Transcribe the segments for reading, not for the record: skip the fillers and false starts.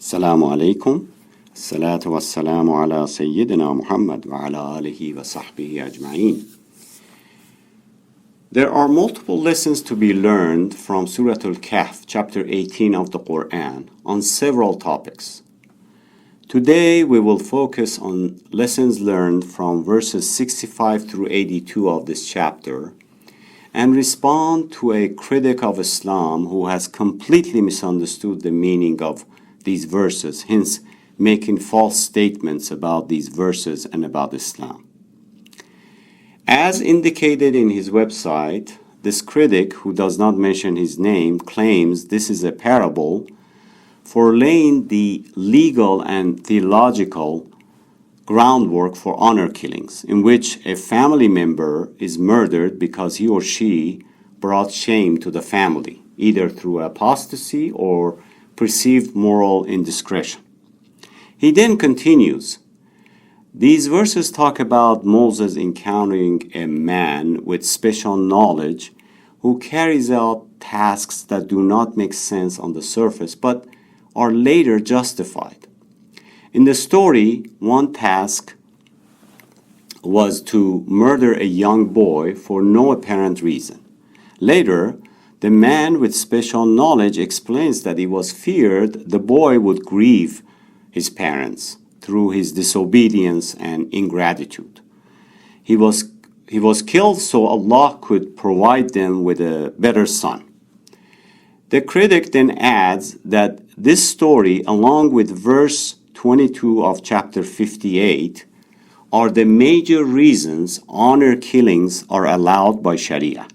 Assalamu alaikum. Salatu wassalamu ala Sayyidina Muhammad wa ala alihi wa sahbihi ajma'in. There are multiple lessons to be learned from Surat al Kahf, chapter 18 of the Qur'an, on several topics. Today we will focus on lessons learned from verses 65 through 82 of this chapter and respond to a critic of Islam who has completely misunderstood the meaning of these verses, hence making false statements about these verses and about Islam. As indicated in his website, this critic, who does not mention his name, claims this is a parable for laying the legal and theological groundwork for honor killings, in which a family member is murdered because he or she brought shame to the family, either through apostasy or perceived moral indiscretion. He then continues, these verses talk about Moses encountering a man with special knowledge who carries out tasks that do not make sense on the surface but are later justified. In the story, one task was to murder a young boy for no apparent reason. Later, the man with special knowledge explains that it was feared the boy would grieve his parents through his disobedience and ingratitude. He was killed so Allah could provide them with a better son. The critic then adds that this story, along with verse 22 of chapter 58, are the major reasons honor killings are allowed by Sharia.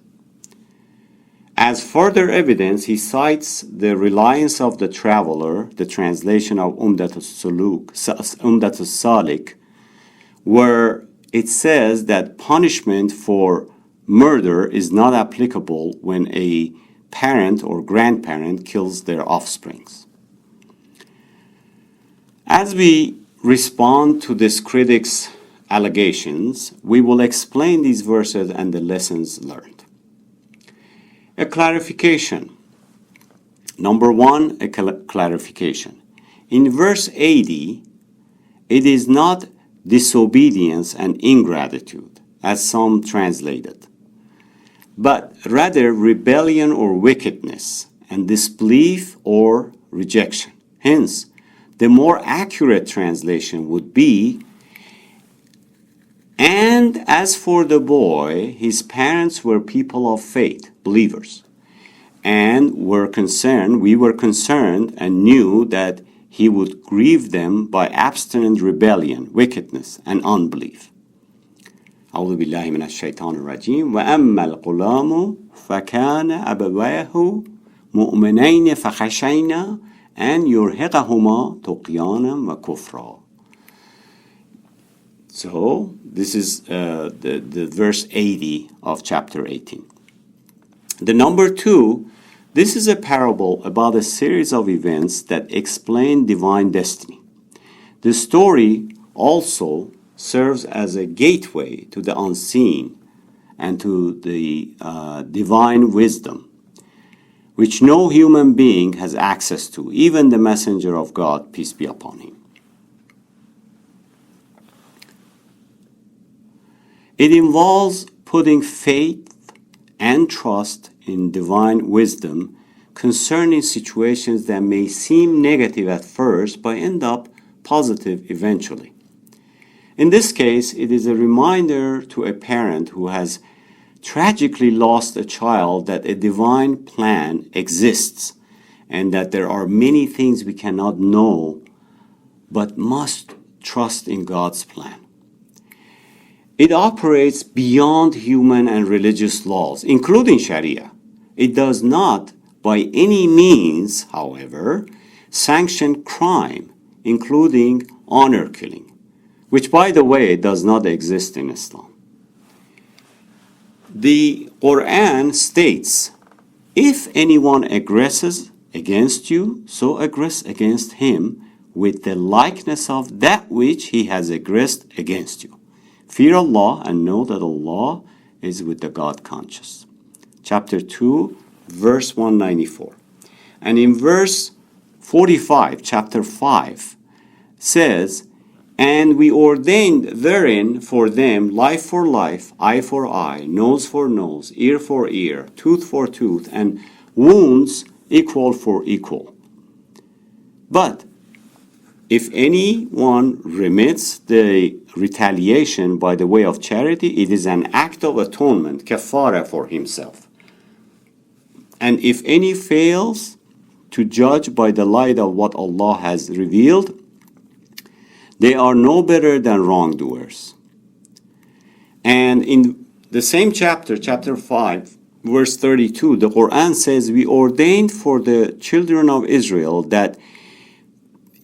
As further evidence, he cites the reliance of the traveler, the translation of Umdat al-Salik, where it says that punishment for murder is not applicable when a parent or grandparent kills their offsprings. As we respond to this critic's allegations, we will explain these verses and the lessons learned. A clarification. Number one, a clarification. In verse 80, it is not disobedience and ingratitude, as some translated, but rather rebellion or wickedness and disbelief or rejection. Hence, the more accurate translation would be, and as for the boy, his parents were people of faith, believers, and we were concerned and knew that he would grieve them by abstinent rebellion, wickedness, and unbelief. أعوذ بالله من الشيطان الرجيم وأما الغلام فكان أبواه مؤمنين فخشينا أن يرهقهما طغيانا وكفرا. So this is the verse 80 of chapter 18. The number two, this is a parable about a series of events that explain divine destiny. The story also serves as a gateway to the unseen and to the divine wisdom, which no human being has access to, even the messenger of God, peace be upon him. It involves putting faith and trust in divine wisdom concerning situations that may seem negative at first but end up positive eventually. In this case, it is a reminder to a parent who has tragically lost a child that a divine plan exists and that there are many things we cannot know but must trust in God's plan. It operates beyond human and religious laws, including Sharia. It does not, by any means, however, sanction crime, including honor killing, which, by the way, does not exist in Islam. The Qur'an states, if anyone aggresses against you, so aggress against him with the likeness of that which he has aggressed against you. Fear Allah and know that Allah is with the God conscious. Chapter 2, verse 194. And in verse 45, chapter 5, says, "And we ordained therein for them life for life, eye for eye, nose for nose, ear for ear, tooth for tooth, and wounds equal for equal. But if anyone remits the retaliation by the way of charity, it is an act of atonement, kafara, for himself. And if any fails to judge by the light of what Allah has revealed, they are no better than wrongdoers." And in the same chapter, chapter 5, verse 32, the Qur'an says, "We ordained for the children of Israel that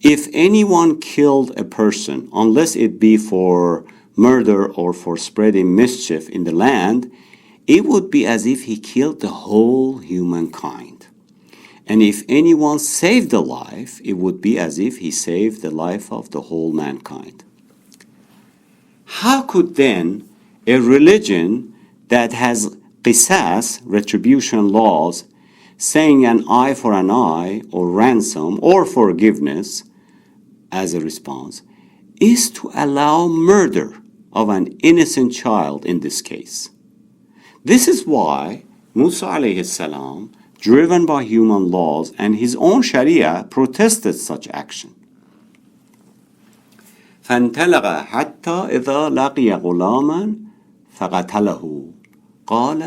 if anyone killed a person, unless it be for murder or for spreading mischief in the land, it would be as if he killed the whole humankind. And if anyone saved a life, it would be as if he saved the life of the whole mankind." How could then a religion that has qisas, retribution laws, saying an eye for an eye, or ransom, or forgiveness, as a response, is to allow murder of an innocent child in this case? This is why Musa alayhi salam, driven by human laws and his own sharia, protested such action. فَانْتَلَقَ حَتَّى إِذَا لَقِيَ غُلَامًا فَقَتَلَهُ قَالَ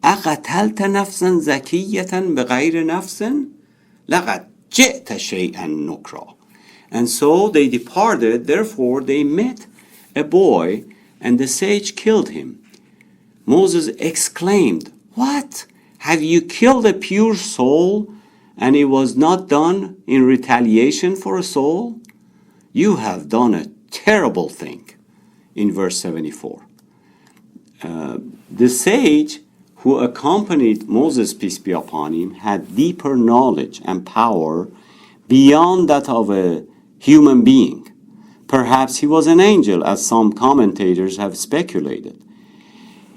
أَقَتَلْتَ نَفْسًا زَكِيَّةً بِغَيْرِ نَفْسٍ لَقَدْ جِئْتَ شَيْئًا نُكْرًا. And so they departed, therefore they met a boy, and the sage killed him. Moses exclaimed, "What? Have you killed a pure soul, and it was not done in retaliation for a soul? You have done a terrible thing," in verse 74. The sage who accompanied Moses, peace be upon him, had deeper knowledge and power beyond that of a human being. Perhaps he was an angel, as some commentators have speculated.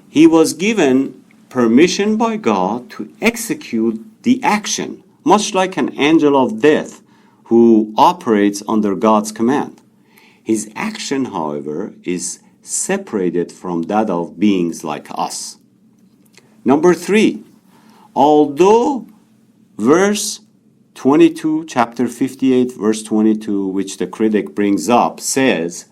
He was given permission by God to execute the action, much like an angel of death who operates under God's command. His action, however, is separated from that of beings like us. Number 3, although verse 22, chapter 58, verse 22, which the critic brings up, says,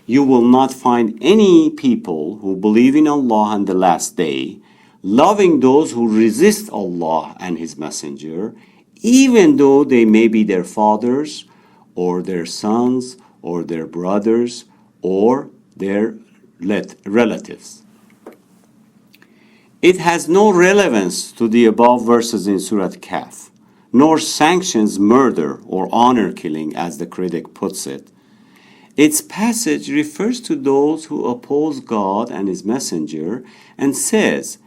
"You will not find any people who believe in Allah and the last day, loving those who resist Allah and His Messenger, even though they may be their fathers, or their sons, or their brothers, or their relatives." It has no relevance to the above verses in Surat al Kahf, nor sanctions murder or honor killing, as the critic puts it. Its passage refers to those who oppose God and His Messenger and says,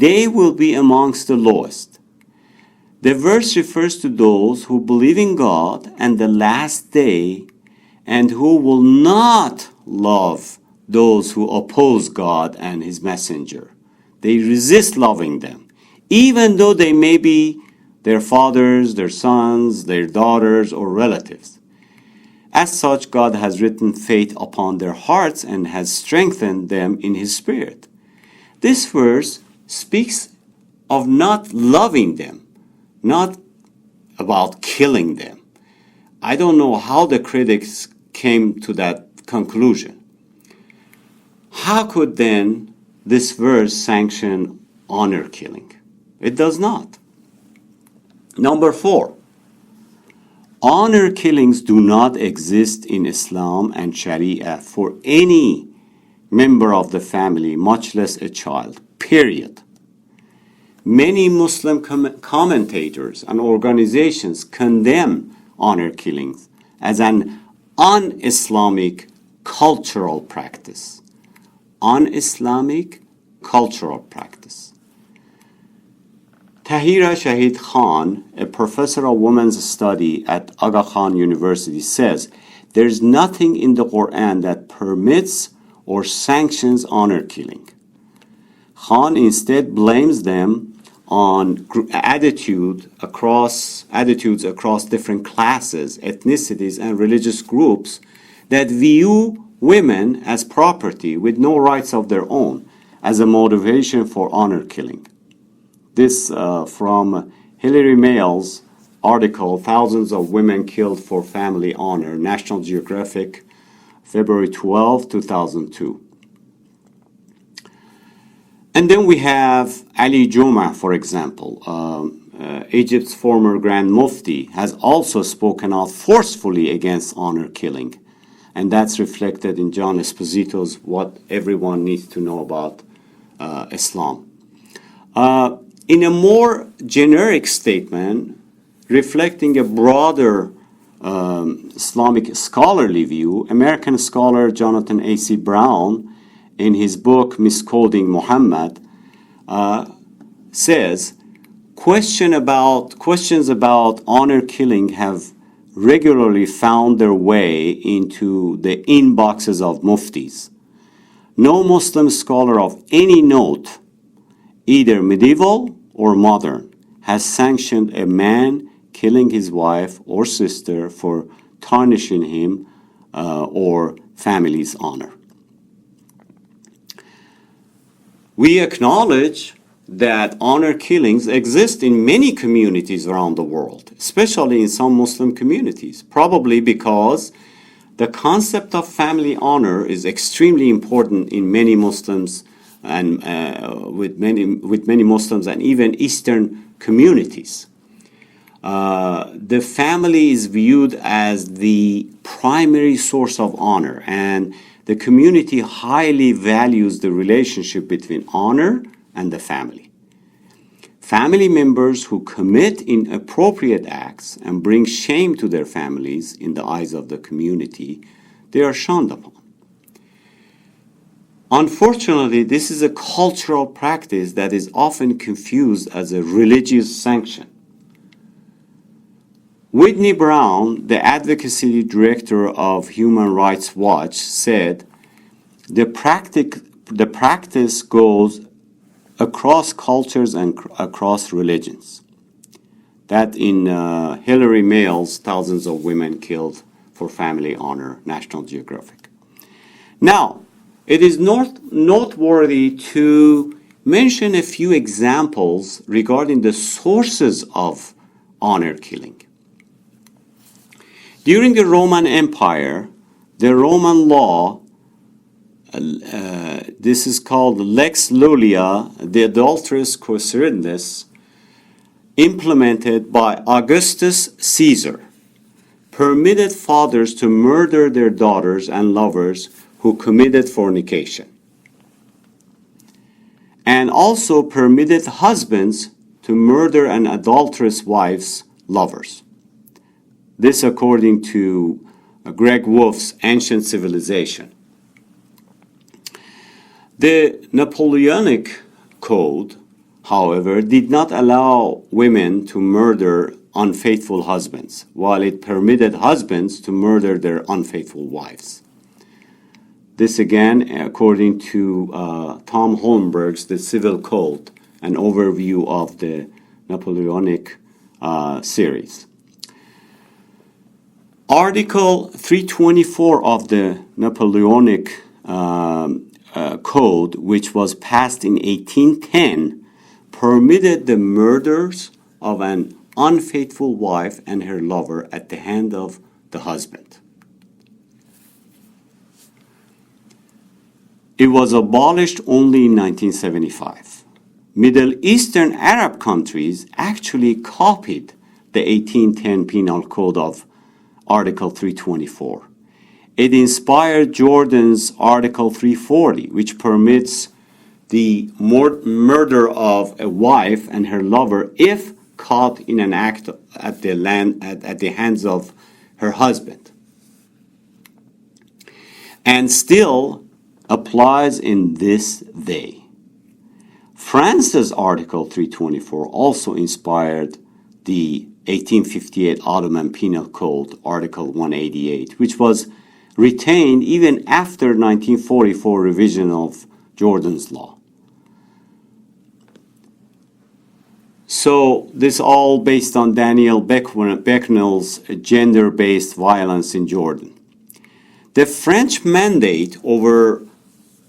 "They will be amongst the lowest." The verse refers to those who believe in God and the last day and who will not love those who oppose God and His Messenger. They resist loving them, even though they may be their fathers, their sons, their daughters, or relatives. As such, God has written faith upon their hearts and has strengthened them in His Spirit. This verse speaks of not loving them, not about killing them. I don't know how the critics came to that conclusion. How could then this verse sanction honor killing? It does not. Number 4, honor killings do not exist in Islam and Sharia for any member of the family, much less a child, period. Many Muslim commentators and organizations condemn honor killings as an un-Islamic cultural practice. Un-Islamic cultural practice. Tahira Shahid Khan, a professor of women's study at Aga Khan University, says, "There's nothing in the Qur'an that permits or sanctions honor killing." Khan instead blames them on attitudes across different classes, ethnicities, and religious groups that view women as property with no rights of their own as a motivation for honor killing. This from Hilary Mayall's article, Thousands of Women Killed for Family Honor, National Geographic, February 12, 2002. And then we have Ali Juma, for example. Egypt's former Grand Mufti has also spoken out forcefully against honor killing. And that's reflected in John Esposito's What Everyone Needs to Know About Islam. In a more generic statement, reflecting a broader Islamic scholarly view, American scholar Jonathan A.C. Brown, in his book Misquoting Muhammad, says, questions about honor killing have regularly found their way into the inboxes of muftis. No Muslim scholar of any note, either medieval or modern, has sanctioned a man killing his wife or sister for tarnishing him or family's honor. We acknowledge that honor killings exist in many communities around the world, especially in some Muslim communities, probably because the concept of family honor is extremely important in many Muslims and with many Muslims and even Eastern communities. The family is viewed as the primary source of honor, and the community highly values the relationship between honor and the family. Family members who commit inappropriate acts and bring shame to their families in the eyes of the community, they are shunned upon. Unfortunately, this is a cultural practice that is often confused as a religious sanction. Whitney Brown, the advocacy director of Human Rights Watch, said, the practice goes across cultures and across religions. That in Hilary Mayall's Thousands of Women Killed for Family Honor, National Geographic. Now, it is noteworthy to mention a few examples regarding the sources of honor killing. During the Roman Empire, the Roman law, this is called Lex Lulia, the adulterous coercedness, implemented by Augustus Caesar, permitted fathers to murder their daughters and lovers who committed fornication, and also permitted husbands to murder an adulterous wife's lovers. This according to Greg Wolf's Ancient Civilization. The Napoleonic Code, however, did not allow women to murder unfaithful husbands, while it permitted husbands to murder their unfaithful wives. This again, according to Tom Holmberg's The Civil Code, an overview of the Napoleonic series. Article 324 of the Napoleonic Code, which was passed in 1810, permitted the murders of an unfaithful wife and her lover at the hand of the husband. It was abolished only in 1975. Middle Eastern Arab countries actually copied the 1810 Penal Code of Article 324. It inspired Jordan's Article 340, which permits the murder of a wife and her lover if caught in an act at the hands of her husband, and still applies in this day. France's Article 324 also inspired the 1858 Ottoman Penal Code, Article 188, which was retained even after 1944 revision of Jordan's law. So this all based on Daniel Becknell's gender-based violence in Jordan. The French mandate over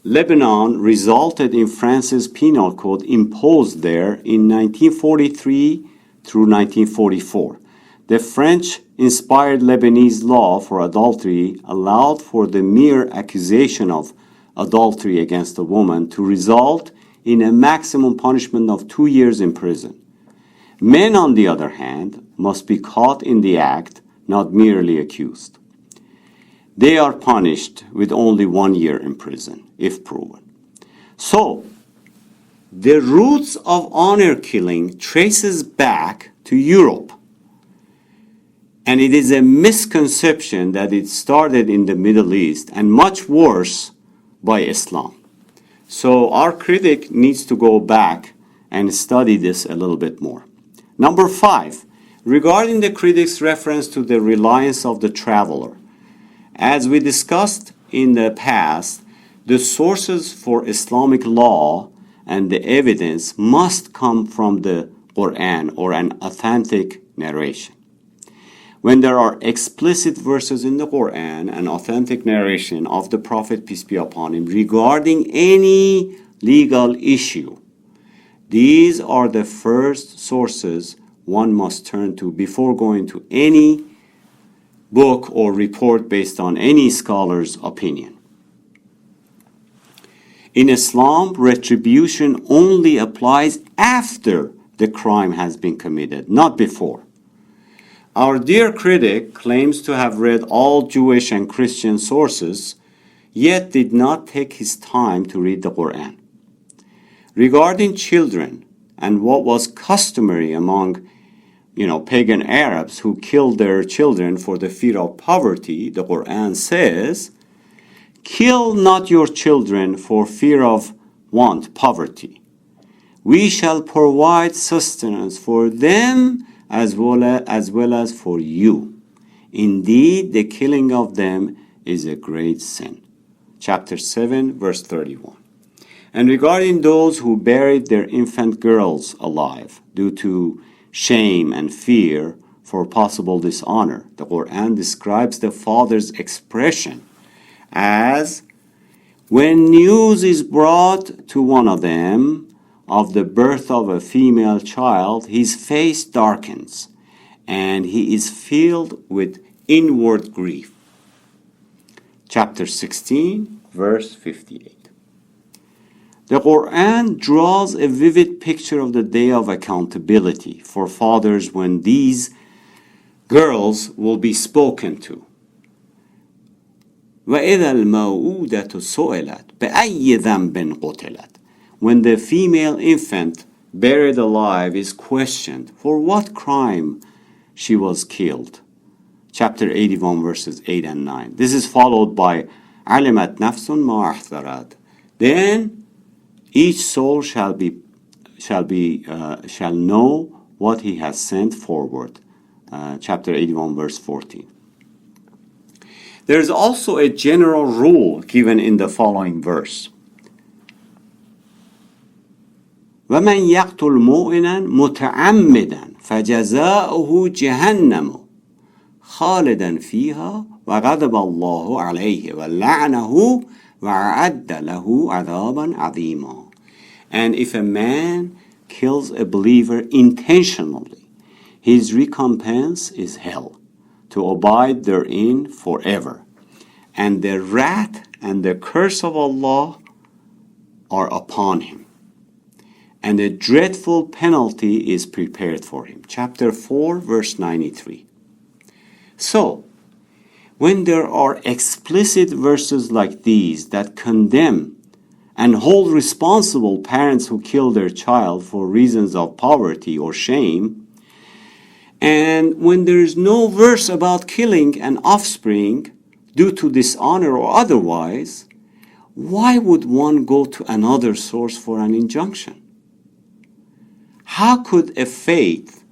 Lebanon resulted in France's penal code imposed there in 1943 through 1944. The French-inspired Lebanese law for adultery allowed for the mere accusation of adultery against a woman to result in a maximum punishment of 2 years in prison. Men, on the other hand, must be caught in the act, not merely accused. They are punished with only 1 year in prison, if proven. So, the roots of honor killing traces back to Europe. And it is a misconception that it started in the Middle East, and much worse, by Islam. So our critic needs to go back and study this a little bit more. Number 5, regarding the critic's reference to the reliance of the traveler. As we discussed in the past, the sources for Islamic law and the evidence must come from the Qur'an or an authentic narration. When there are explicit verses in the Qur'an and authentic narration of the Prophet, peace be upon him, regarding any legal issue, these are the first sources one must turn to before going to any book or report based on any scholar's opinion. In Islam, retribution only applies after the crime has been committed, not before. Our dear critic claims to have read all Jewish and Christian sources, yet did not take his time to read the Qur'an. Regarding children and what was customary among pagan Arabs who killed their children for the fear of poverty, the Qur'an says, "Kill not your children for fear of want, poverty. We shall provide sustenance for them as well as for you. Indeed, the killing of them is a great sin." Chapter 7, verse 31. And regarding those who buried their infant girls alive due to shame and fear for possible dishonor, the Qur'an describes the father's expression as, "When news is brought to one of them of the birth of a female child, his face darkens, and he is filled with inward grief." Chapter 16, verse 58. The Qur'an draws a vivid picture of the day of accountability for fathers when these girls will be spoken to. وَإِذَا الْمَوْءُودَةُ سُئِلَتْ بِأَيِّ ذَنْبٍ قُتِلَتْ. When the female infant buried alive is questioned for what crime she was killed. Chapter 81, verses 8 and 9. This is followed by عَلِمَتْ نَفْسٌ مَا أَحْضَرَتْ. Then each soul shall know what he has sent forward. Chapter 81, verse 14. There is also a general rule given in the following verse. وَمَنْ يَقْتُلْ مُؤْمِنًا مُتَعَمِّدًا فَجَزَاؤُهُ جَهَنَّمُ خَالِدًا فِيهَا وَغَضِبَ اللَّهُ عَلَيْهِ وَلَعْنَهُ وَأَعَدَّ لَهُ عَذَابًا عَظِيمًا. And if a man kills a believer intentionally, his recompense is hell, to abide therein forever. And the wrath and the curse of Allah are upon him, and a dreadful penalty is prepared for him. Chapter 4, verse 93. So, when there are explicit verses like these that condemn and hold responsible parents who kill their child for reasons of poverty or shame, and when there is no verse about killing an offspring due to dishonor or otherwise, why would one go to another source for an injunction? How could a faith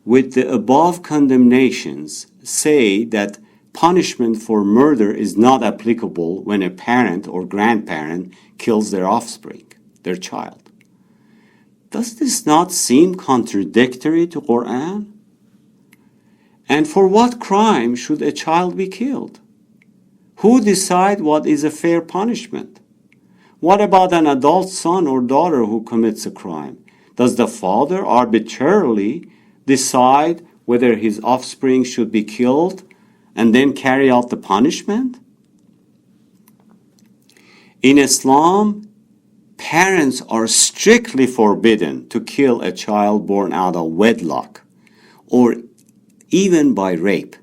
with the above condemnations say that punishment for murder is not applicable when a parent or grandparent kills their offspring, their child? Does this not seem contradictory to Qur'an? And for what crime should a child be killed? Who decides what is a fair punishment? What about an adult son or daughter who commits a crime? Does the father arbitrarily decide whether his offspring should be killed and then carry out the punishment? In Islam, parents are strictly forbidden to kill a child born out of wedlock or even by rape.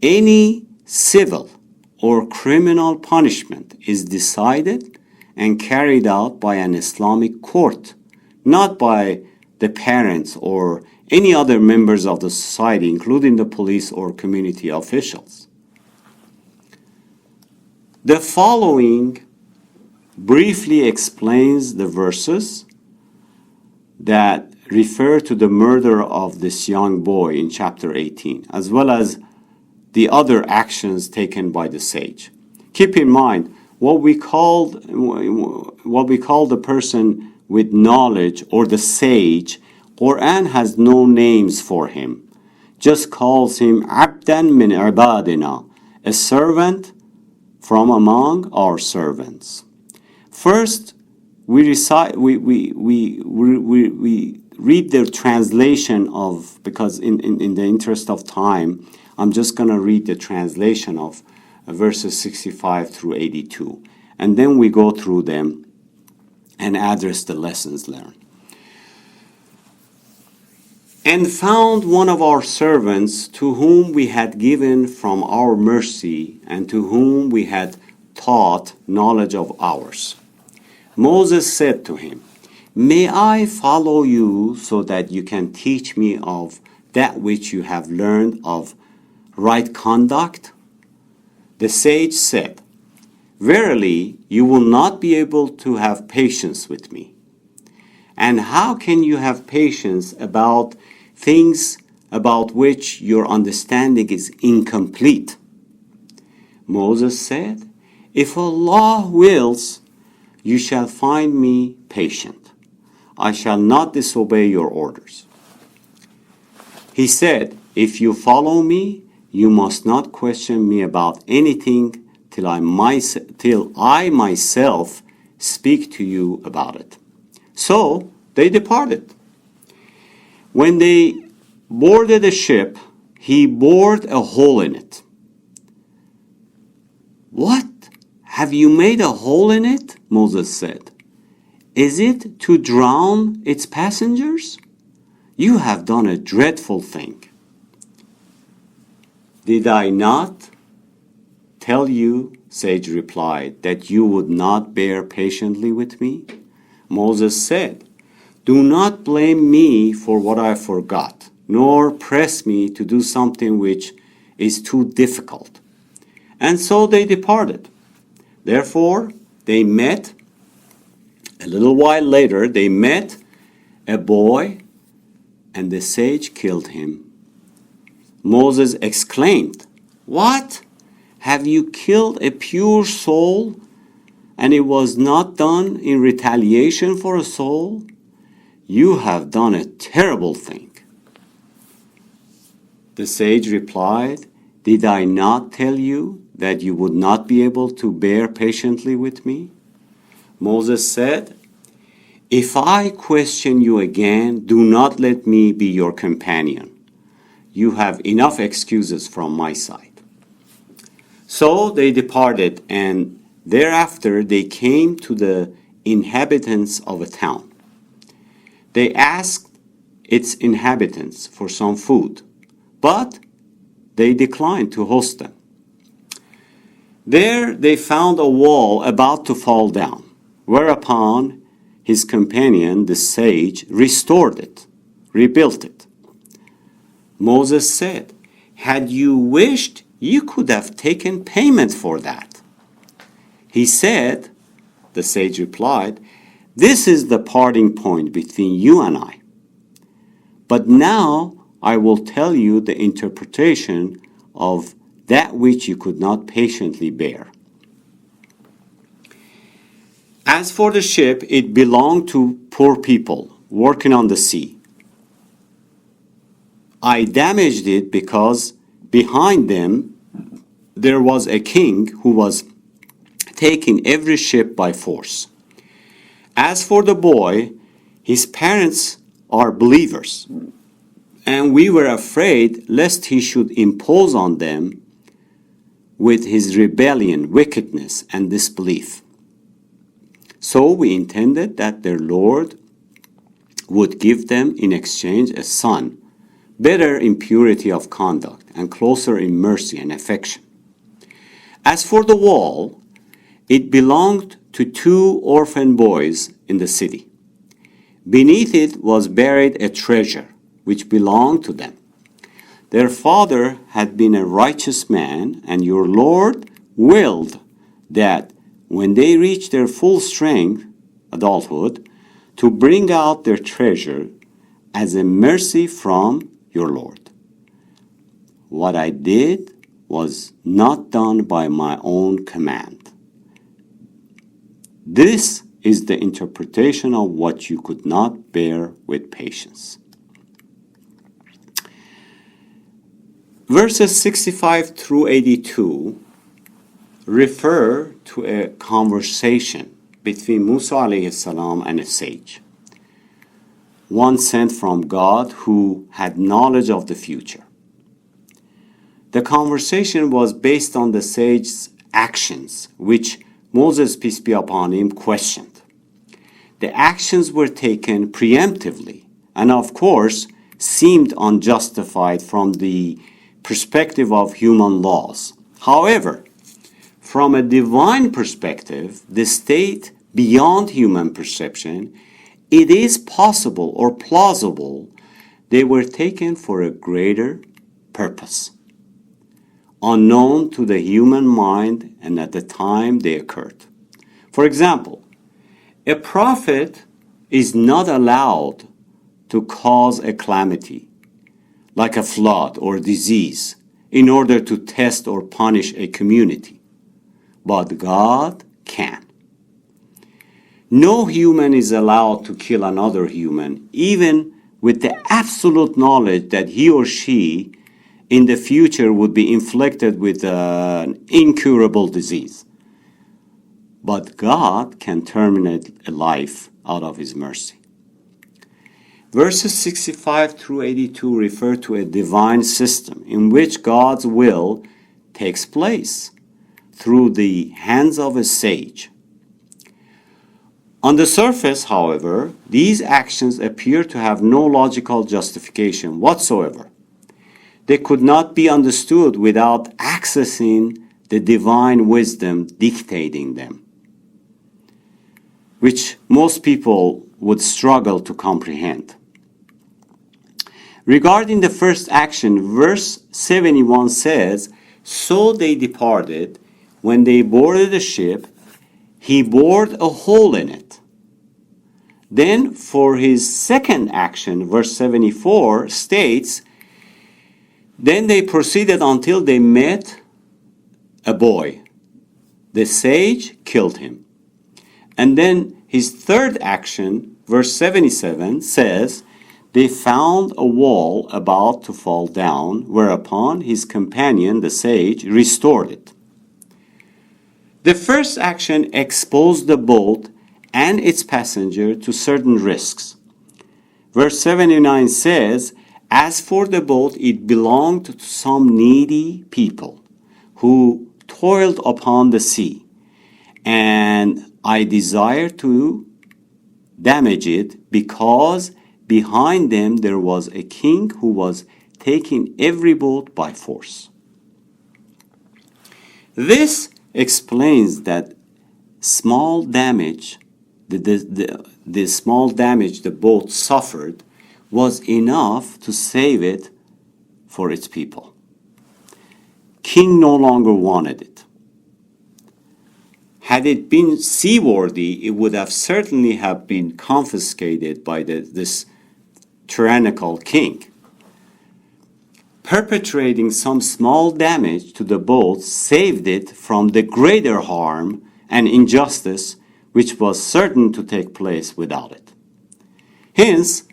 Any civil or criminal punishment is decided and carried out by an Islamic court, not by the parents or any other members of the society, including the police or community officials. The following briefly explains the verses that refer to the murder of this young boy in chapter 18, as well as the other actions taken by the sage. Keep in mind, what we call the person with knowledge or the sage, Qur'an has no names for him, just calls him abdan min ibadina, a servant from among our servants. First, we read the translation of, because in the interest of time, I'm just going to read the translation of verses 65 through 82. And then we go through them and address the lessons learned. And found one of our servants to whom we had given from our mercy and to whom we had taught knowledge of ours. Moses said to him, "May I follow you so that you can teach me of that which you have learned of right conduct?" The sage said, "Verily, you will not be able to have patience with me. And how can you have patience about things about which your understanding is incomplete?" Moses said, "If Allah wills, you shall find me patient. I shall not disobey your orders." He said, "If you follow me, you must not question me about anything till I myself speak to you about it." So they departed. When they boarded a ship, he bored a hole in it. "What? Have you made a hole in it?" Moses said. "Is it to drown its passengers? You have done a dreadful thing." "Did I not tell you," Sage replied, "that you would not bear patiently with me?" Moses said, "Do not blame me for what I forgot, nor press me to do something which is too difficult." And so they departed. Therefore, they met, a little while later, they met a boy, and the sage killed him. Moses exclaimed, "What? Have you killed a pure soul, and it was not done in retaliation for a soul? You have done a terrible thing." The sage replied, "Did I not tell you that you would not be able to bear patiently with me?" Moses said, "If I question you again, do not let me be your companion. You have enough excuses from my side." So they departed, and thereafter they came to the inhabitants of a town. They asked its inhabitants for some food, but they declined to host them. There they found a wall about to fall down, whereupon his companion, the sage, restored it, rebuilt it. Moses said, "Had you wished, you could have taken payment for that." He said, the sage replied, "This is the parting point between you and I. But now I will tell you the interpretation of that which you could not patiently bear. As for the ship, it belonged to poor people working on the sea. I damaged it because behind them there was a king who was taking every ship by force. As for the boy, his parents are believers, and we were afraid lest he should impose on them with his rebellion, wickedness, and disbelief. So we intended that their Lord would give them in exchange a son, better in purity of conduct and closer in mercy and affection. As for the wall, it belonged to 2 orphan boys in the city. Beneath it was buried a treasure which belonged to them. Their father had been a righteous man, and your Lord willed that when they reached their full strength, adulthood, to bring out their treasure as a mercy from your Lord. What I did was not done by my own command. This is the interpretation of what you could not bear with patience. Verses 65 through 82 refer to a conversation between Musa alayhi salam and a sage, one sent from God who had knowledge of the future. The conversation was based on the sage's actions, which Moses, peace be upon him, questioned. The actions were taken preemptively and, of course, seemed unjustified from the perspective of human laws. However, from a divine perspective, the state beyond human perception, it is possible or plausible they were taken for a greater purpose, unknown to the human mind and at the time they occurred. For example, a prophet is not allowed to cause a calamity, like a flood or disease, in order to test or punish a community. But God can. No human is allowed to kill another human, even with the absolute knowledge that he or she in the future would be inflicted with an incurable disease. But God can terminate a life out of his mercy. Verses 65 through 82 refer to a divine system in which God's will takes place through the hands of a sage. On the surface, however, these actions appear to have no logical justification whatsoever. They could not be understood without accessing the divine wisdom dictating them, which most people would struggle to comprehend. Regarding the first action, verse 71 says, "So they departed. When they boarded the ship, he bored a hole in it." Then for his second action, verse 74 states, "Then they proceeded until they met a boy. The sage killed him." And then his third action, verse 77 says, "They found a wall about to fall down, whereupon his companion, the sage, restored it." The first action exposed the boat and its passenger to certain risks. Verse 79 says, "As for the boat, it belonged to some needy people who toiled upon the sea, and I desired to damage it because behind them there was a king who was taking every boat by force." This explains that small damage, the small damage the boat suffered was enough to save it for its people. King no longer wanted it. Had it been seaworthy, it would have certainly have been confiscated by this tyrannical king. Perpetrating some small damage to the boat saved it from the greater harm and injustice which was certain to take place without it. Hence,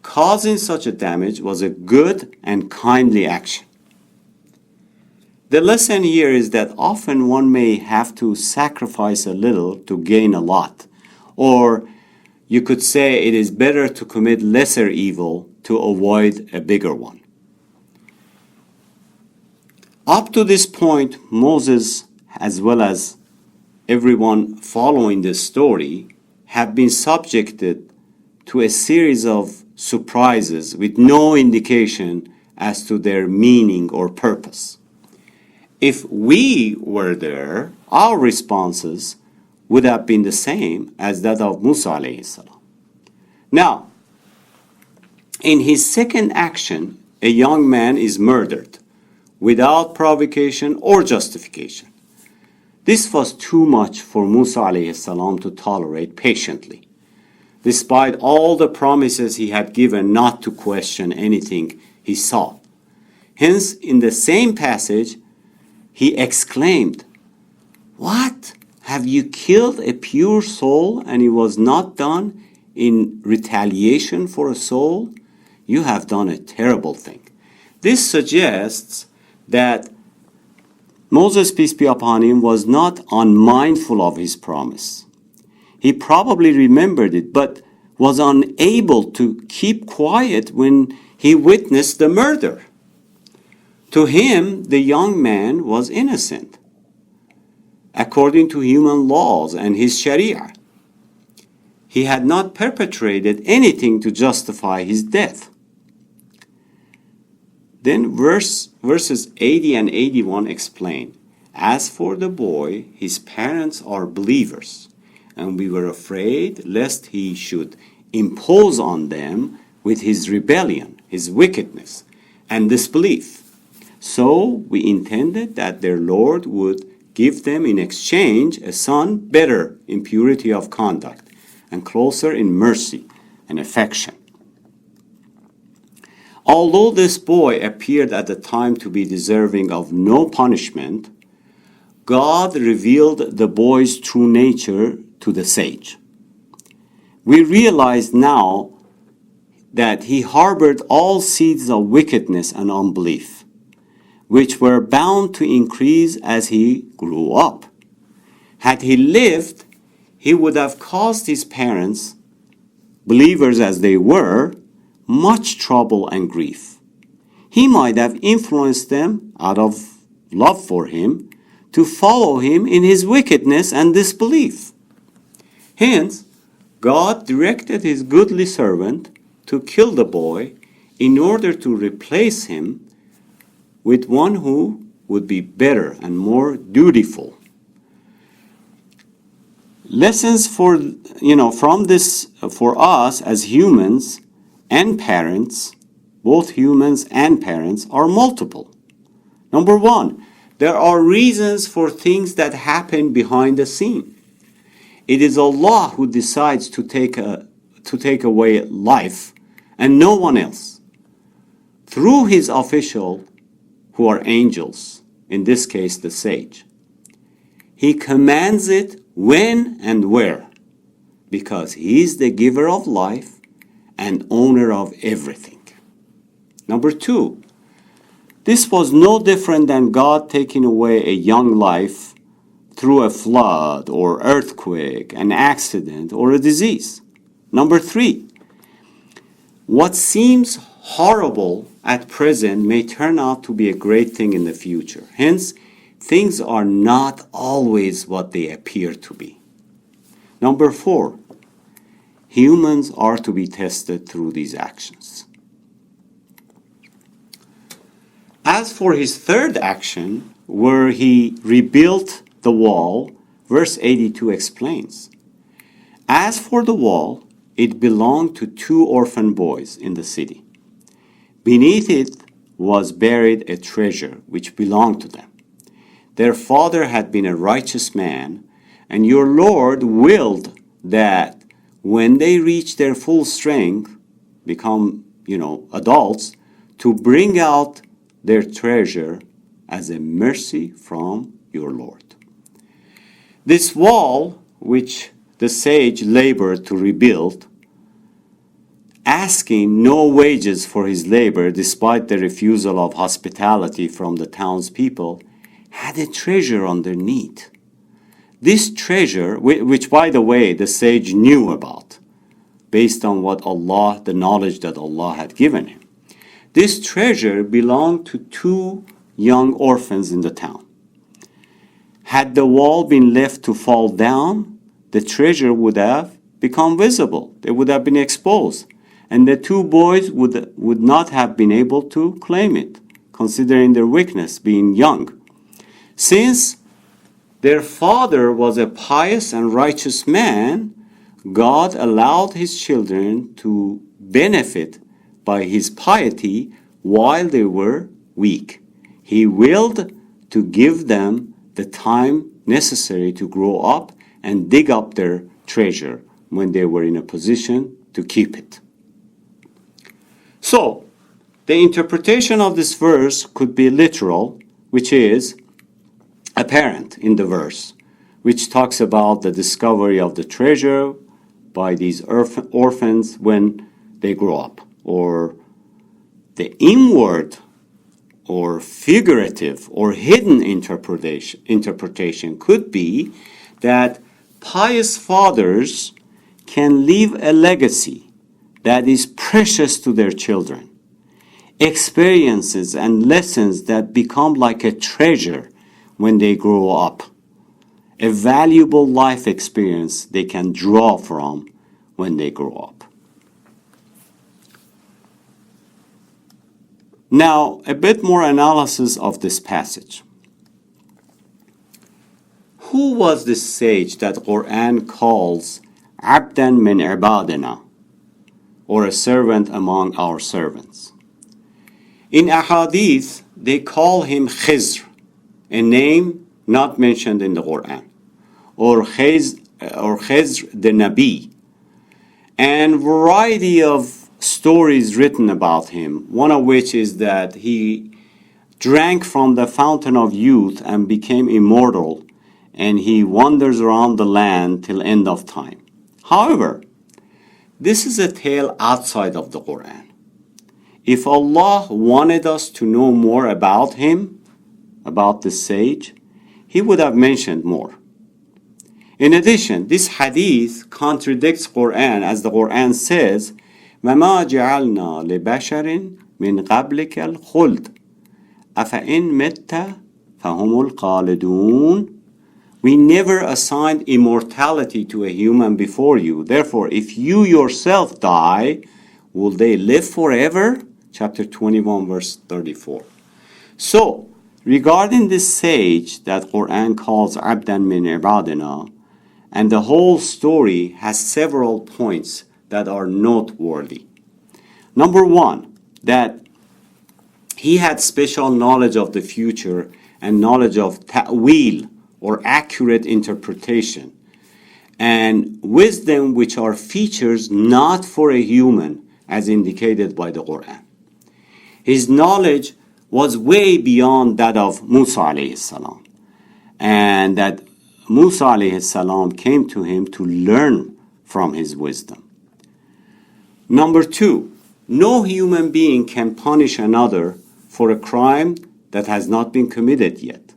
causing such a damage was a good and kindly action. The lesson here is that often one may have to sacrifice a little to gain a lot, or you could say it is better to commit lesser evil to avoid a bigger one. Up to this point, Moses, as well as everyone following this story, have been subjected to a series of surprises with no indication as to their meaning or purpose. If we were there, our responses would have been the same as that of Musa alayhi salam. Now, in his second action, a young man is murdered without provocation or justification. This was too much for Musa alayhi salam to tolerate patiently, despite all the promises he had given not to question anything he saw. Hence, in the same passage, he exclaimed, "What? Have you killed a pure soul and it was not done in retaliation for a soul? You have done a terrible thing." This suggests that Moses, peace be upon him, was not unmindful of his promise. He probably remembered it, but was unable to keep quiet when he witnessed the murder. To him, the young man was innocent, according to human laws and his Sharia. He had not perpetrated anything to justify his death. Then verses 80 and 81 explain, "As for the boy, his parents are believers, and we were afraid lest he should impose on them with his rebellion, his wickedness, and disbelief. So we intended that their Lord would give them in exchange a son better in purity of conduct and closer in mercy and affection." Although this boy appeared at the time to be deserving of no punishment, God revealed the boy's true nature to the sage. We realize now that he harbored all seeds of wickedness and unbelief, which were bound to increase as he grew up. Had he lived, he would have caused his parents, believers as they were, much trouble and grief. He might have influenced them out of love for him to follow him in his wickedness and disbelief. Hence, God directed his goodly servant to kill the boy in order to replace him with one who would be better and more dutiful. Lessons from this for us as humans and parents, both humans and parents, are multiple. Number one, there are reasons for things that happen behind the scene. It is Allah who decides to take away life and no one else. Through his official, who are angels, in this case the sage. He commands it when and where, because he is the giver of life and owner of everything. Number two, this was no different than God taking away a young life through a flood or earthquake, an accident, or a disease. Number three, what seems horrible at present may turn out to be a great thing in the future. Hence, things are not always what they appear to be. Number four, humans are to be tested through these actions. As for his third action, where he rebuilt the wall, verse 82 explains, "As for the wall, it belonged to 2 orphan boys in the city. Beneath it was buried a treasure which belonged to them. Their father had been a righteous man, and your Lord willed that when they reach their full strength, become, adults, to bring out their treasure as a mercy from your Lord." This wall, which the sage labored to rebuild, asking no wages for his labor despite the refusal of hospitality from the townspeople, had a treasure underneath. This treasure, which by the way the sage knew about, based on what Allah, the knowledge that Allah had given him. This treasure belonged to two young orphans in the town. Had the wall been left to fall down, the treasure would have become visible. They would have been exposed. And the two boys would not have been able to claim it, considering their weakness, being young. Since their father was a pious and righteous man, God allowed his children to benefit by his piety while they were weak. He willed to give them the time necessary to grow up and dig up their treasure when they were in a position to keep it. So, the interpretation of this verse could be literal, which is apparent in the verse, which talks about the discovery of the treasure by these orphans when they grow up, or the inward or figurative or hidden interpretation could be that pious fathers can leave a legacy that is precious to their children, experiences and lessons that become like a treasure when they grow up, a valuable life experience they can draw from when they grow up. Now, a bit more analysis of this passage. Who was this sage that Qur'an calls abdan min ibadina, or a servant among our servants? In ahadith, they call him Khizr, a name not mentioned in the Qur'an, or Khizr the Nabi, and variety of stories written about him, one of which is that he drank from the fountain of youth and became immortal, and he wanders around the land till end of time. However, this is a tale outside of the Qur'an. If Allah wanted us to know more about him, about the sage, he would have mentioned more. In addition, this hadith contradicts Qur'an, as the Qur'an says, وَمَا جَعَلْنَا لِبَشَرٍ مِنْ قَبْلِكَ الْخُلْدِ أَفَإِنْ مِتَّ فَهُمُ الْخَالِدُونَ. We never assigned immortality to a human before you. Therefore, if you yourself die, will they live forever? Chapter 21, verse 34. So, regarding this sage that Qur'an calls Abdan min Ibadina, and the whole story has several points that are noteworthy. Number one, that he had special knowledge of the future and knowledge of ta'wil, or accurate interpretation, and wisdom, which are features not for a human, as indicated by the Qur'an. His knowledge was way beyond that of Musa alayhi salam, and that Musa alayhi salam came to him to learn from his wisdom. Number two, no human being can punish another for a crime that has not been committed yet.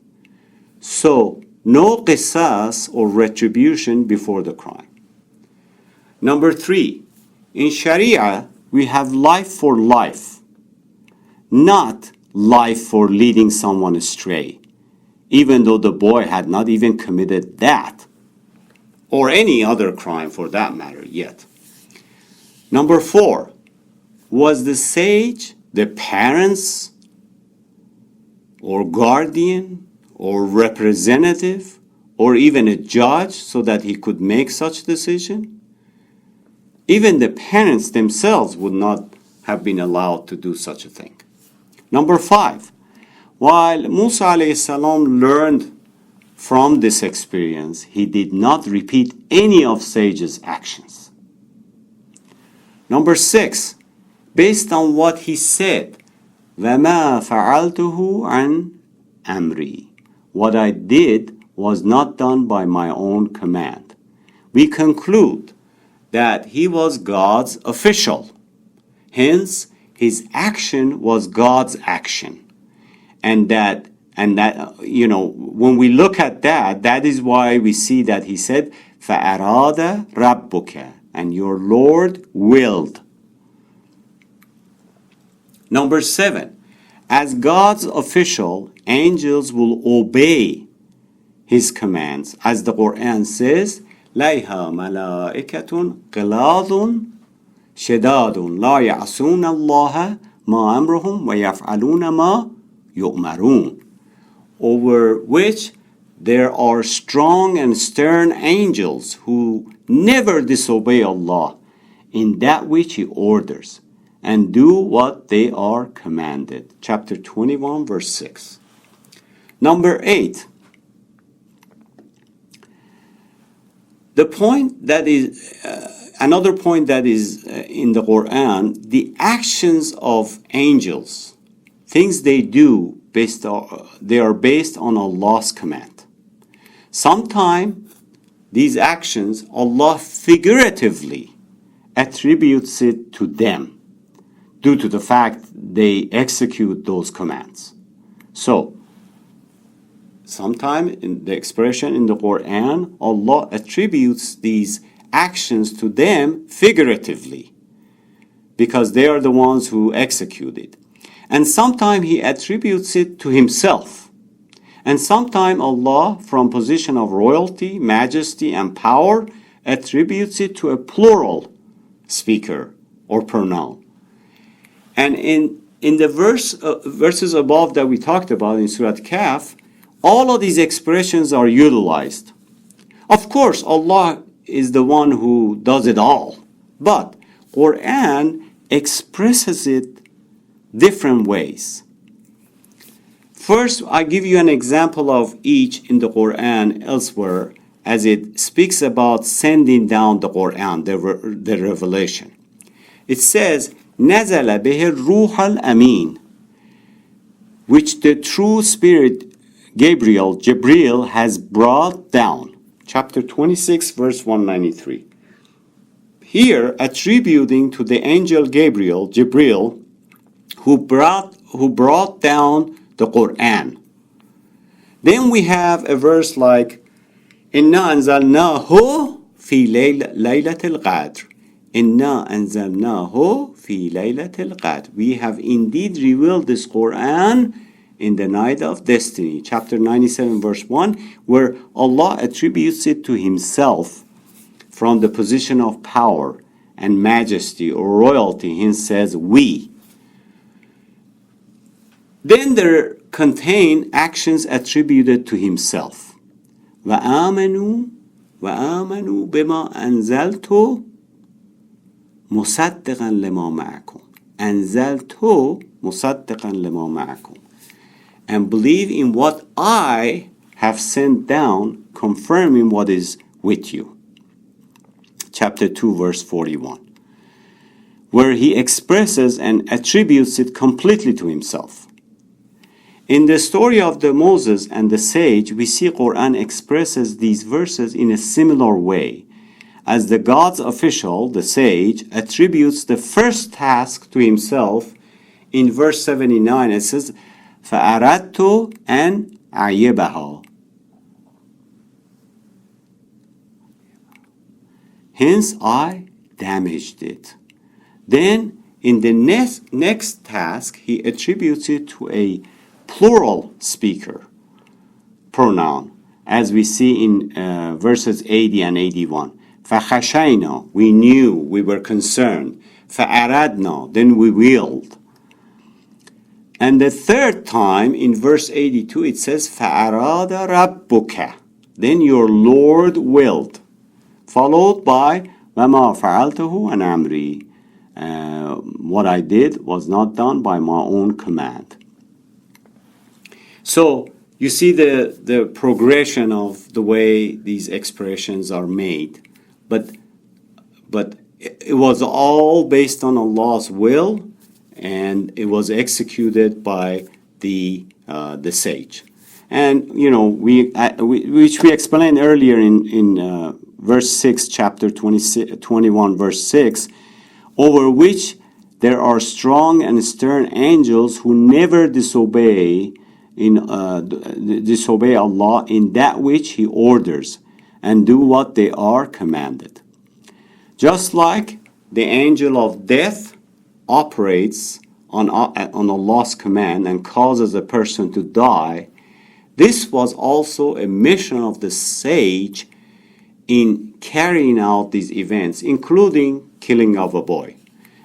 So, no qisas or retribution before the crime. Number three, in Sharia, we have life for life, not life for leading someone astray, even though the boy had not even committed that, or any other crime for that matter yet. Number four, was the sage the parents or guardian or representative or even a judge so that he could make such decision? Even the parents themselves would not have been allowed to do such a thing. Number five, while Musa alayhi salam learned from this experience, he did not repeat any of sage's actions. Number six, based on what he said, وَمَا فَعَلْتُهُ عَنْ أَمْرِي, what I did was not done by my own command. we conclude that he was God's official. Hence, his action was God's action. And that, when we look at that, that is why we see that he said, فَأَرَادَ رَبُّكَ, and your Lord willed. Number 7, as God's official, angels will obey his commands. As the Qur'an says, لَيْهَا مَلَائِكَةٌ قِلَاظٌ شِدَادٌ لَا يَعْصُونَ اللَّهَ مَا أَمْرُهُمْ وَيَفْعَلُونَ مَا يُؤْمَرُونَ, over which there are strong and stern angels who never disobey Allah in that which He orders and do what they are commanded. Chapter 21, verse 6. Number 8. The point that is, another point that is in the Quran, the actions of angels, things they do, they are based on Allah's command. Sometimes these actions, Allah figuratively attributes it to them due to the fact they execute those commands. So, sometimes in the expression in the Quran, Allah attributes these actions to them figuratively because they are the ones who execute it. And sometimes He attributes it to Himself. And sometimes Allah, from position of royalty, majesty, and power, attributes it to a plural speaker or pronoun. And in the verses above that we talked about in Surat al Kahf, all of these expressions are utilized. Of course, Allah is the one who does it all, but Quran expresses it different ways. First, I give you an example of each in the Quran elsewhere as it speaks about sending down the Quran, the revelation. It says, نَزَلَ بِهِ الرُّوحَ الْأَمِينَ, which the true spirit Jibril has brought down. Chapter 26, verse 193. Here, attributing to the angel Jibril, who brought down the Quran. Then we have a verse like, إِنَّا أَنزَلْنَاهُ فِي لَيْلَةِ الْقَدْرِ. إِنَّا أَنزَلْنَاهُ فِي لَيْلَةِ الْقَدْرِ. We have indeed revealed this Quran in the night of destiny. Chapter 97, verse 1, where Allah attributes it to Himself from the position of power and majesty or royalty. He says, we. Then there contain actions attributed to Himself. وَآمَنُوا بِمَا أَنزَلْتُ مُصَدِّقًا لِمَا مَعَكُمْ. أَنزَلْتُ مُصَدِّقًا لِمَا مَعَكُمْ. And believe in what I have sent down, confirming what is with you. Chapter 2, verse 41. Where He expresses and attributes it completely to Himself. In the story of the Moses and the sage, we see Quran expresses these verses in a similar way, as the God's official, the sage, attributes the first task to himself. In verse 79, it says, فَأَرَدْتُ أَنْ أَعْيِبَهَا. Hence I damaged it. Then in the next task, he attributes it to a plural speaker pronoun, as we see in verses 80 and 81. فَخَشَيْنَا, we knew, we were concerned. فَأَرَدْنَا, then we willed. And the third time, in verse 82, it says, فَأَرَادَ رَبُّكَ, then your Lord willed. Followed by, وَمَا فَعَلْتُهُ عَنْ أَمْرِي, what I did was not done by my own command. So, you see the progression of the way these expressions are made. But it was all based on Allah's will, and it was executed by the sage. And, which we explained earlier in verse 6, chapter 21, verse 6, over which there are strong and stern angels who never disobey Allah in that which He orders, and do what they are commanded. Just like the angel of death operates on Allah's command and causes a person to die, this was also a mission of the sage in carrying out these events, including killing of a boy,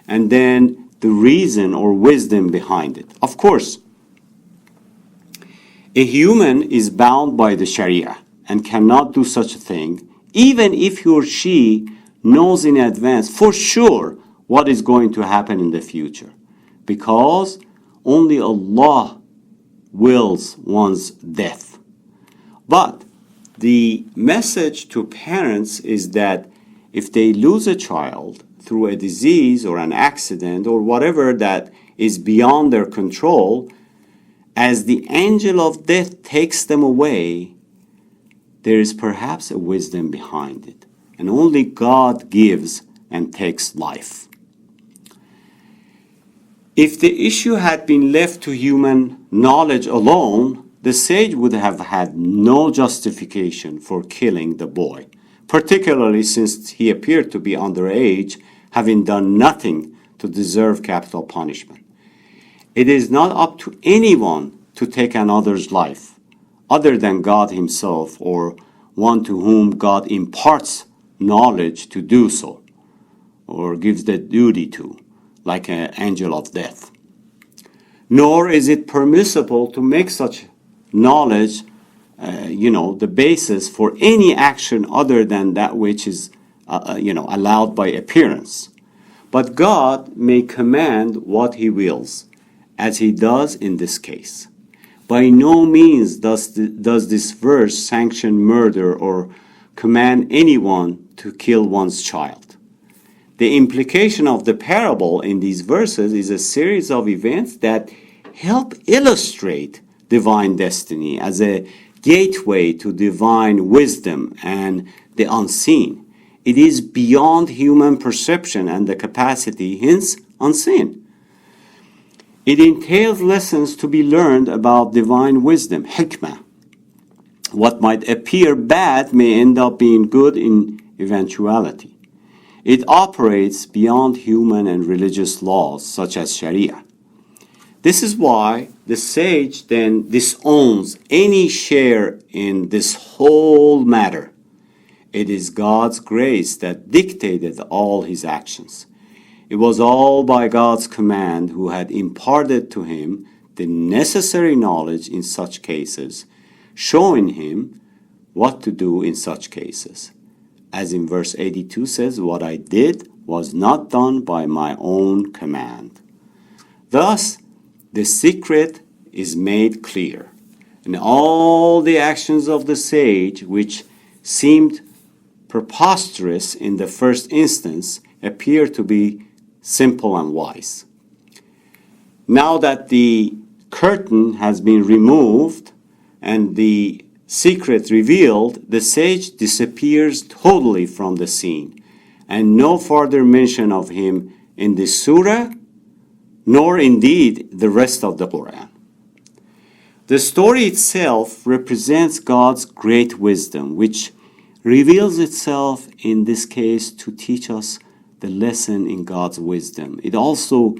and then the reason or wisdom behind it. Of course, a human is bound by the Sharia and cannot do such a thing, even if he or she knows in advance for sure what is going to happen in the future, because only Allah wills one's death. But the message to parents is that if they lose a child through a disease or an accident or whatever that is beyond their control, as the angel of death takes them away, there is perhaps a wisdom behind it. And only God gives and takes life. If the issue had been left to human knowledge alone, the sage would have had no justification for killing the boy, particularly since he appeared to be underage, having done nothing to deserve capital punishment. It is not up to anyone to take another's life, other than God Himself or one to whom God imparts knowledge to do so, or gives the duty to, like an angel of death. Nor is it permissible to make such knowledge, the basis for any action other than that which is, allowed by appearance. But God may command what He wills, as He does in this case. By no means does this verse sanction murder or command anyone to kill one's child. The implication of the parable in these verses is a series of events that help illustrate divine destiny as a gateway to divine wisdom and the unseen. It is beyond human perception and the capacity, hence unseen. It entails lessons to be learned about divine wisdom, hikmah. What might appear bad may end up being good in eventuality. It operates beyond human and religious laws, such as Sharia. This is why the sage then disowns any share in this whole matter. It is God's grace that dictated all his actions. It was all by God's command, who had imparted to him the necessary knowledge in such cases, showing him what to do in such cases. As in verse 82 says, "What I did was not done by my own command." Thus, the secret is made clear, and all the actions of the sage, which seemed preposterous in the first instance, appear to be simple and wise. Now that the curtain has been removed and the secret revealed, the sage disappears totally from the scene, and no further mention of him in this surah, nor indeed the rest of the Qur'an. The story itself represents God's great wisdom, which reveals itself in this case to teach us the lesson in God's wisdom. It also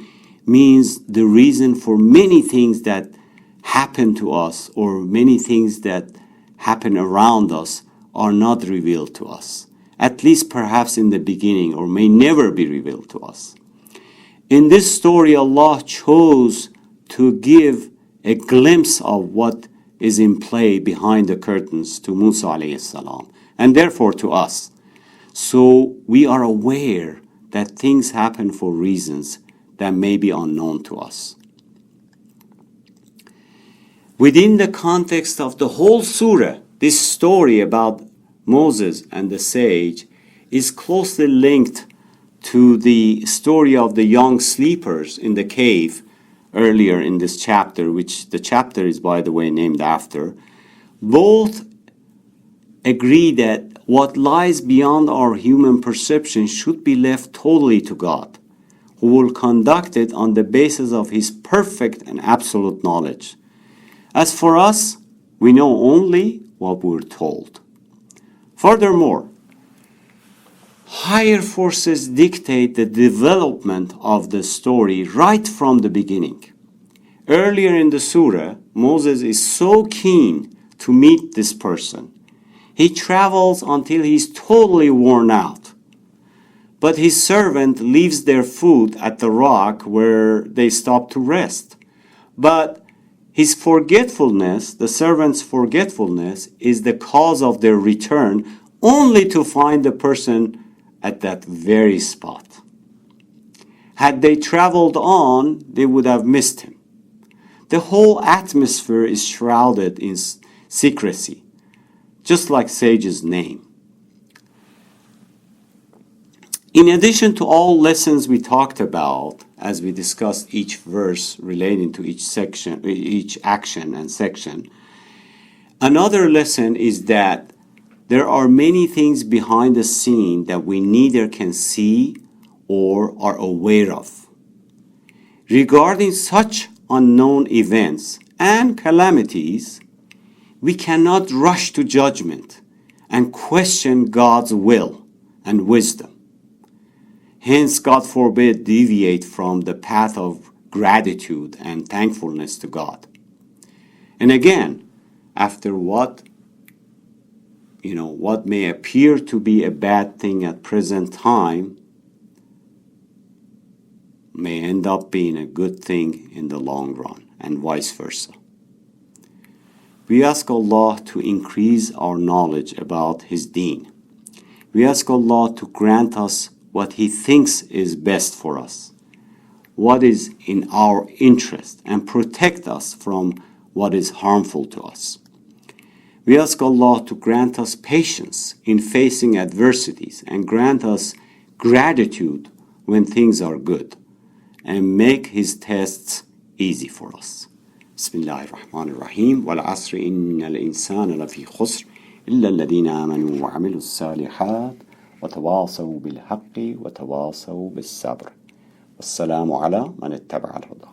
means the reason for many things that happen to us, or many things that happen around us, are not revealed to us, at least perhaps in the beginning, or may never be revealed to us. In this story, Allah chose to give a glimpse of what is in play behind the curtains to Musa alayhi salam, and therefore to us. So we are aware that things happen for reasons that may be unknown to us. Within the context of the whole surah, this story about Moses and the sage is closely linked to the story of the young sleepers in the cave earlier in this chapter, which the chapter is, by the way, named after. Both agree that what lies beyond our human perception should be left totally to God, who will conduct it on the basis of His perfect and absolute knowledge. As for us, we know only what we're told. Furthermore, higher forces dictate the development of the story right from the beginning. Earlier in the surah, Moses is so keen to meet this person. He travels until he's totally worn out. But his servant leaves their food at the rock where they stop to rest. But his forgetfulness, the servant's forgetfulness, is the cause of their return, only to find the person at that very spot. Had they traveled on, they would have missed him. The whole atmosphere is shrouded in secrecy, just like Sage's name. In addition to all lessons we talked about as we discussed each verse relating to each section, each action and section, another lesson is that there are many things behind the scene that we neither can see or are aware of. Regarding such unknown events and calamities, we cannot rush to judgment and question God's will and wisdom. Hence, God forbid, deviate from the path of gratitude and thankfulness to God. And again, after what may appear to be a bad thing at present time may end up being a good thing in the long run, and vice versa. We ask Allah to increase our knowledge about His deen. We ask Allah to grant us what He thinks is best for us, what is in our interest, and protect us from what is harmful to us. We ask Allah to grant us patience in facing adversities and grant us gratitude when things are good, and make His tests easy for us. Bismillahir Rahmanir Rahim. Wal asri innal insana lafi khusr illa alladhina amanu wa amilus salihat wa tawasaw bil haqqi wa tawasaw bis sabr. Wassalamu ala man ittaba'a al huda.